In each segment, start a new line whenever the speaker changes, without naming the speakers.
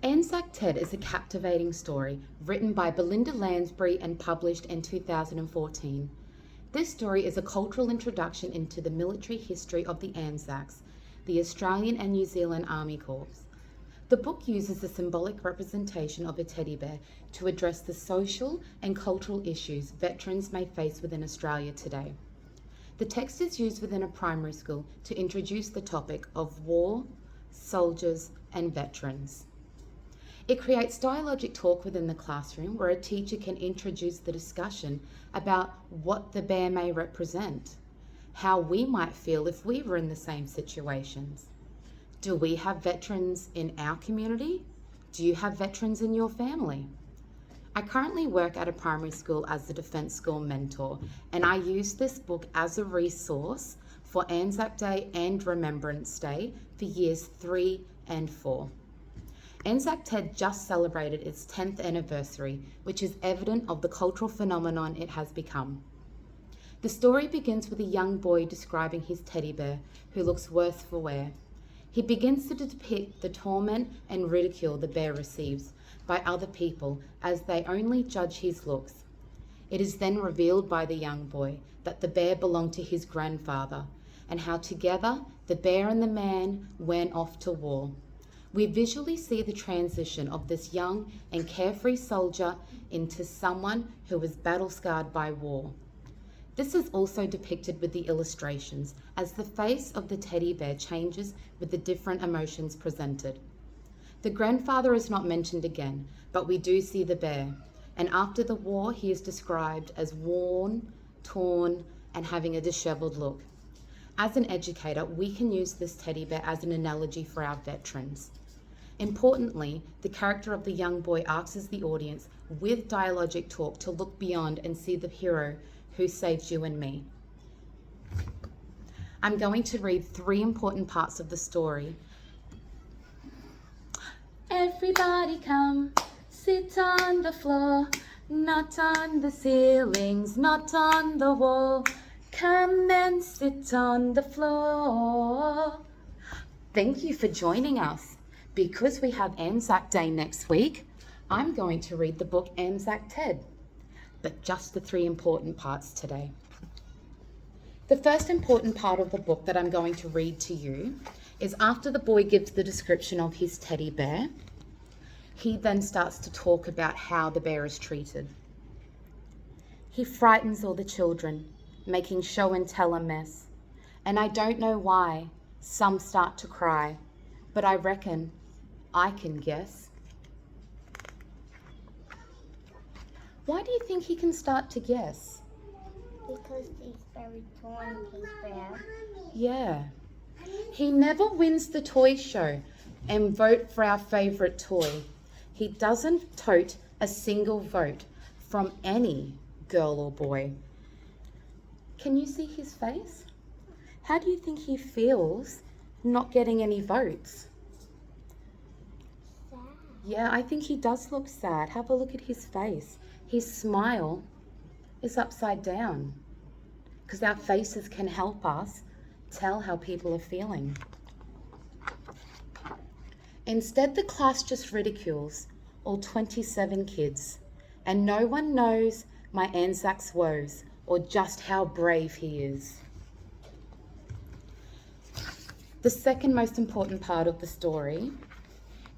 ANZAC TED is a captivating story written by Belinda Lansbury and published in 2014. This story is a cultural introduction into the military history of the ANZACs, the Australian and New Zealand Army Corps. The book uses the symbolic representation of a teddy bear to address the social and cultural issues veterans may face within Australia today. The text is used within a primary school to introduce the topic of war, soldiers, and veterans. It creates dialogic talk within the classroom where a teacher can introduce the discussion about what the bear may represent, how we might feel if we were in the same situations. Do we have veterans in our community? Do you have veterans in your family? I currently work at a primary school as the Defence School Mentor, and I use this book as a resource for ANZAC Day and Remembrance Day for years 3 and 4. ANZAC TED just celebrated its 10th anniversary, which is evident of the cultural phenomenon it has become. The story begins with a young boy describing his teddy bear, who looks worse for wear. He begins to depict the torment and ridicule the bear receives by other people as they only judge his looks. It is then revealed by the young boy that the bear belonged to his grandfather, and how together the bear and the man went off to war. We visually see the transition of this young and carefree soldier into someone who was battle-scarred by war. This is also depicted with the illustrations, as the face of the teddy bear changes with the different emotions presented. The grandfather is not mentioned again, but we do see the bear, and after the war he is described as worn, torn, and having a disheveled look. As an educator, we can use this teddy bear as an analogy for our veterans. Importantly, the character of the young boy asks the audience with dialogic talk to look beyond and see the hero who saved you and me. I'm going to read 3 important parts of the story. Everybody come, sit on the floor, not on the ceilings, not on the wall. Come and sit on the floor. Thank you for joining us. Because we have ANZAC Day next week, I'm going to read the book ANZAC TED, but just the 3 important parts today. The first important part of the book that I'm going to read to you is after the boy gives the description of his teddy bear, he then starts to talk about how the bear is treated. He frightens all the children, making show and tell a mess. And I don't know why some start to cry, but I reckon I can guess. Why do you think he can start to guess?
Because he's very torn, he's bear.
Yeah. He never wins the toy show and vote for our favourite toy. He doesn't tote a single vote from any girl or boy. Can you see his face? How do you think he feels not getting any votes?
Sad.
Yeah, I think he does look sad. Have a look at his face. His smile is upside down because our faces can help us tell how people are feeling. Instead, the class just ridicules all 27 kids, and no one knows my ANZAC's woes or just how brave he is. The second most important part of the story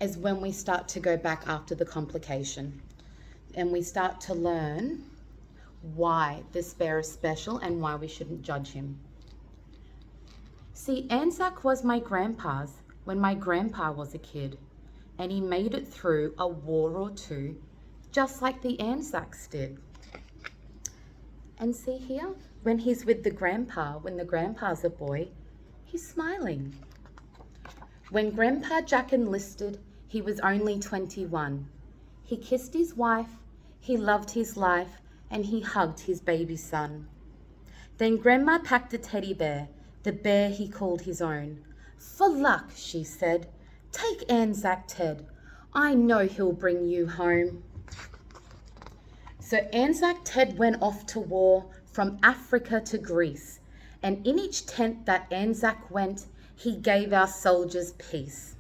is when we start to go back after the complication and we start to learn why this bear is special and why we shouldn't judge him. See, ANZAC was my grandpa's when my grandpa was a kid, and he made it through a war or 2, just like the ANZACs did. And see here, when he's with the grandpa, when the grandpa's a boy, he's smiling. When Grandpa Jack enlisted, he was only 21. He kissed his wife, he loved his life, and he hugged his baby son. Then Grandma packed a teddy bear, the bear he called his own. For luck, she said, take ANZAC TED. I know he'll bring you home. So ANZAC TED went off to war from Africa to Greece, and in each tent that ANZAC went, he gave our soldiers peace.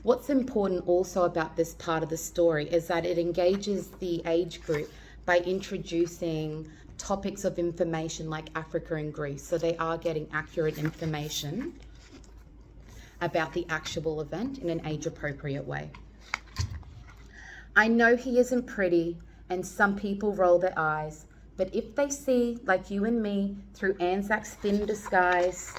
What's important also about this part of the story is that it engages the age group by introducing topics of information like Africa and Greece. So they are getting accurate information about the actual event in an age-appropriate way. I know he isn't pretty, and some people roll their eyes, but if they see, like you and me, through ANZAC's thin disguise,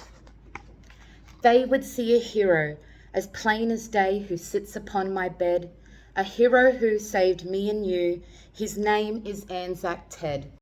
they would see a hero, as plain as day, who sits upon my bed, a hero who saved me and you. His name is ANZAC Ted.